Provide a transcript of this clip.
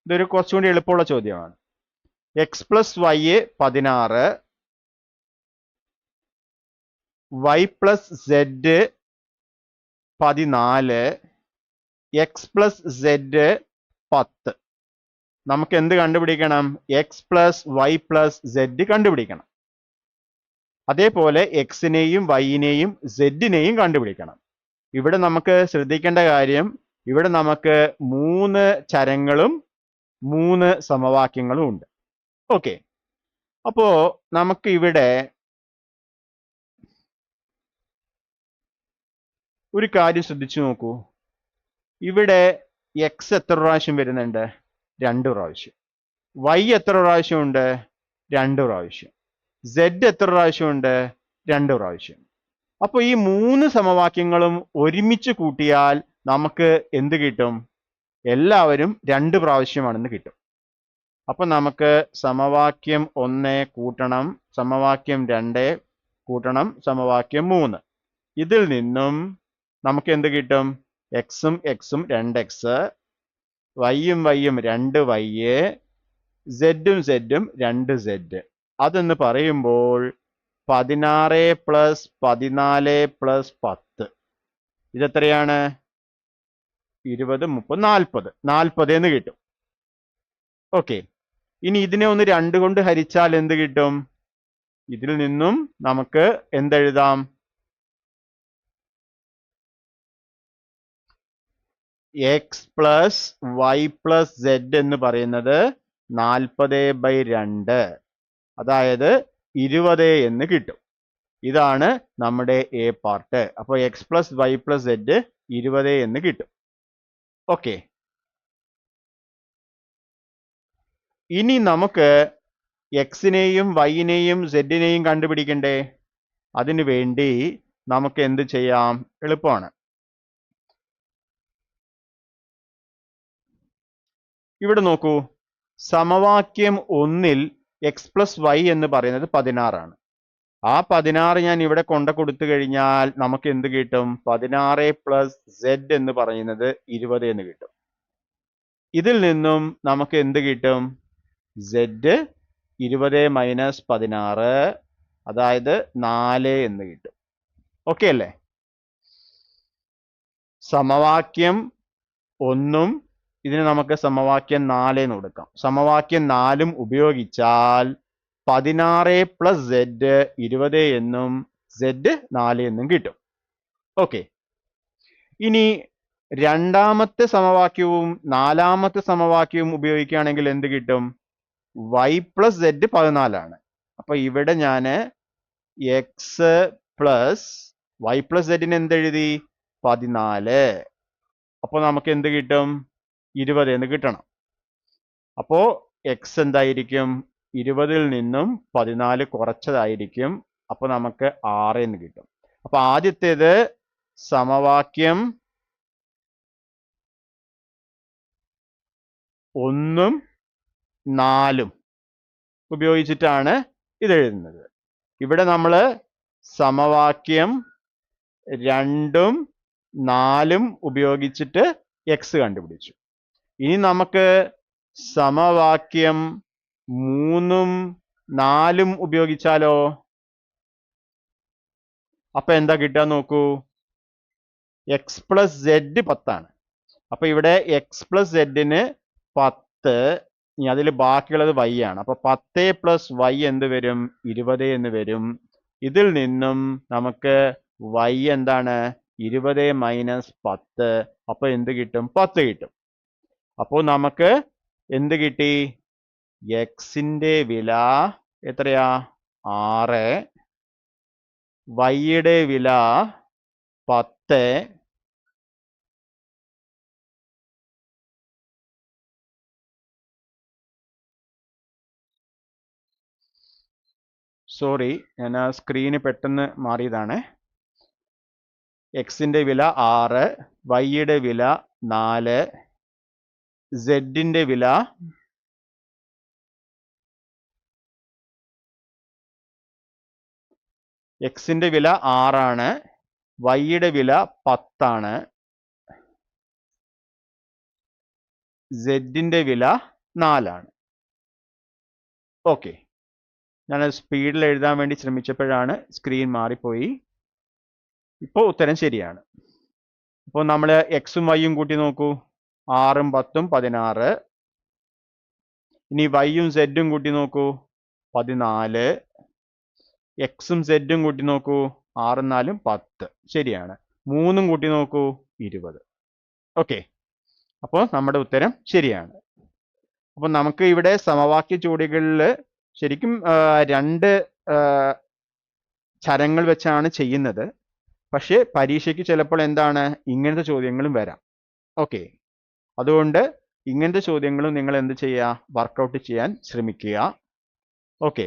ഇതൊരു കുറച്ചുകൂടി എളുപ്പമുള്ള ചോദ്യമാണ്. X plus y 16, y plus z 14, x plus z 10. നമുക്ക് എന്ത് കണ്ടുപിടിക്കണം? X plus Y plus z കണ്ടുപിടിക്കണം. അതേപോലെ എക്സിനെയും വൈനെയും സെഡിനെയും കണ്ടുപിടിക്കണം. ഇവിടെ നമുക്ക് ശ്രദ്ധിക്കേണ്ട കാര്യം, ഇവിടെ നമുക്ക് 3 ചരങ്ങളും 3 സമവാക്യങ്ങളും ഉണ്ട്. ഓക്കെ, അപ്പോ നമുക്ക് ഇവിടെ ഒരു കാര്യം ശ്രദ്ധിച്ചു നോക്കൂ. ഇവിടെ എക്സ് എത്ര പ്രാവശ്യം വരുന്നുണ്ട്? 2 പ്രാവശ്യം. വൈ എത്ര പ്രാവശ്യം ഉണ്ട്? 2 പ്രാവശ്യം. സെഡ് എത്ര പ്രാവശ്യം ഉണ്ട്? 2 പ്രാവശ്യം. അപ്പൊ ഈ 3 സമവാക്യങ്ങളും ഒരുമിച്ച് കൂട്ടിയാൽ നമുക്ക് എന്ത് കിട്ടും? എല്ലാവരും 2 പ്രാവശ്യമാണെന്ന് കിട്ടും. അപ്പൊ നമുക്ക് സമവാക്യം 1 കൂട്ടണം സമവാക്യം 2 കൂട്ടണം സമവാക്യം 3. ഇതിൽ നിന്നും നമുക്ക് എന്ത് കിട്ടും? എക്സും എക്സും 2x, വൈയും വൈയും 2y, സെഡും സെഡും 2z. അതെന്ന് പറയുമ്പോൾ 16 പ്ലസ് 14 പ്ലസ് 10 ഇതെത്രയാണ്? 20, 30, 40 എന്ന് കിട്ടും. ഓക്കെ, ഇനി ഇതിനെ ഒന്ന് 2 കൊണ്ട് ഹരിച്ചാൽ എന്ത് കിട്ടും? ഇതിൽ നിന്നും നമുക്ക് എന്തെഴുതാം? X plus Y plus Z എന്ന് പറയുന്നത് 40/2, അതായത് 20 എന്ന് കിട്ടും. ഇതാണ് നമ്മുടെ എ പാർട്ട്. അപ്പോൾ X plus Y plus Z 20 എന്ന് കിട്ടും. ഓക്കെ, ഇനി നമുക്ക് എക്സിനെയും വൈനെയും സെഡിനെയും കണ്ടുപിടിക്കണ്ടേ? അതിനു വേണ്ടി നമുക്ക് എന്ത് ചെയ്യാം? എളുപ്പമാണ്. ഇവിടെ നോക്കൂ, സമവാക്യം 1-ൽ എക്സ് പ്ലസ് വൈ എന്ന് പറയുന്നത് 16 ആണ്. ആ 16 ഞാൻ ഇവിടെ കൊടുത്തു കഴിഞ്ഞാൽ നമുക്ക് എന്ത് കിട്ടും? 16 പ്ലസ് സെഡ് എന്ന് പറയുന്നത് 20 എന്ന് കിട്ടും. ഇതിൽ നിന്നും നമുക്ക് എന്ത് കിട്ടും? സെഡ് 20 മൈനസ് 16, അതായത് 4 എന്ന് കിട്ടും. ഓക്കെ അല്ലേ? സമവാക്യം 1-ഉം ഇതിന് നമുക്ക് സമവാക്യം 4 എന്ന് കൊടുക്കാം. സമവാക്യം 4-ഉം ഉപയോഗിച്ചാൽ 16 പ്ലസ് സെഡ് 20 എന്നും സെഡ് 4 എന്നും കിട്ടും. ഓക്കെ, ഇനി രണ്ടാമത്തെ സമവാക്യവും 4-മത്തെ സമവാക്യവും ഉപയോഗിക്കുകയാണെങ്കിൽ എന്ത് കിട്ടും? വൈ പ്ലസ് സെഡ് 14 ആണ്. അപ്പൊ ഇവിടെ ഞാൻ എക്സ് പ്ലസ് വൈ പ്ലസ് സെഡിന് എന്തെഴുതി? 14. അപ്പൊ നമുക്ക് എന്ത് കിട്ടും? 20 എന്ന് കിട്ടണം. അപ്പോ എക്സ് എന്തായിരിക്കും? 20-ൽ നിന്നും 14 കുറച്ചതായിരിക്കും. അപ്പൊ നമുക്ക് 6 എന്ന് കിട്ടും. അപ്പൊ ആദ്യത്തേത് സമവാക്യം 1-ഉം 4-ഉം ഉപയോഗിച്ചിട്ടാണ് ഇത് എഴുതുന്നത്. ഇവിടെ നമ്മൾ സമവാക്യം 2-ഉം 4-ഉം ഉപയോഗിച്ചിട്ട് എക്സ് കണ്ടുപിടിച്ചു. ഇനി നമുക്ക് സമവാക്യം 3-ഉം 4-ഉം ഉപയോഗിച്ചാലോ? അപ്പൊ എന്താ കിട്ടാൻ നോക്കൂ? എക്സ് പ്ലസ് സെഡ് 10 ആണ്. അപ്പൊ ഇവിടെ എക്സ് പ്ലസ് സെഡിന് 10, ഇനി അതിൽ ബാക്കിയുള്ളത് വൈ ആണ്. അപ്പൊ 10 പ്ലസ് വൈ എന്ത് വരും? 20 എന്ന് വരും. ഇതിൽ നിന്നും നമുക്ക് വൈ എന്താണ്? 20 മൈനസ് 10. അപ്പൊ എന്ത് കിട്ടും? 10 കിട്ടും. അപ്പോൾ നമുക്ക് എന്ത് കിട്ടി? എക്സിന്റെ വില എത്രയാ? 6, വൈയുടെ വില 10, സോറി, ഞാൻ ആ സ്ക്രീന് പെട്ടെന്ന് മാറിയതാണ്. എക്സിന്റെ വില 6, വൈയുടെ വില 4, സെഡിന്റെ വില എക്സിന്റെ വില 6 ആണ്, വൈയുടെ വില 10 ആണ്, സെഡിന്റെ വില 4ആണ്. ഓക്കെ, ഞാനത് സ്പീഡിൽ എഴുതാൻ വേണ്ടി ശ്രമിച്ചപ്പോഴാണ് സ്ക്രീൻ മാറിപ്പോയി. ഇപ്പോൾ ഉത്തരം ശരിയാണ്. അപ്പോൾ നമ്മൾ എക്സും വൈയും കൂട്ടി നോക്കൂ. 6ഉം 10ഉം 16. ഇനി വൈയും സെഡും കൂട്ടി നോക്കൂ. 14. എക്സും സെഡും കൂട്ടി നോക്കൂ. 6ഉം 4ഉം 10. ശരിയാണ്. 3ഉം കൂട്ടി നോക്കൂ. 20. ഓക്കെ, അപ്പോൾ നമ്മുടെ ഉത്തരം ശരിയാണ്. അപ്പോൾ നമുക്ക് ഇവിടെ സമവാക്യ ജോഡികളിൽ ശരിക്കും 2 ചരങ്ങൾ വെച്ചാണ് ചെയ്യുന്നത്. പക്ഷേ പരീക്ഷയ്ക്ക് ചിലപ്പോൾ എന്താണ് ഇങ്ങനത്തെ ചോദ്യങ്ങളും വരാം. ഓക്കെ, അതുകൊണ്ട് ഇങ്ങനത്തെ ചോദ്യങ്ങളും നിങ്ങൾ എന്ത് ചെയ്യുക, വർക്കൗട്ട് ചെയ്യാൻ ശ്രമിക്കുക. ഓക്കെ.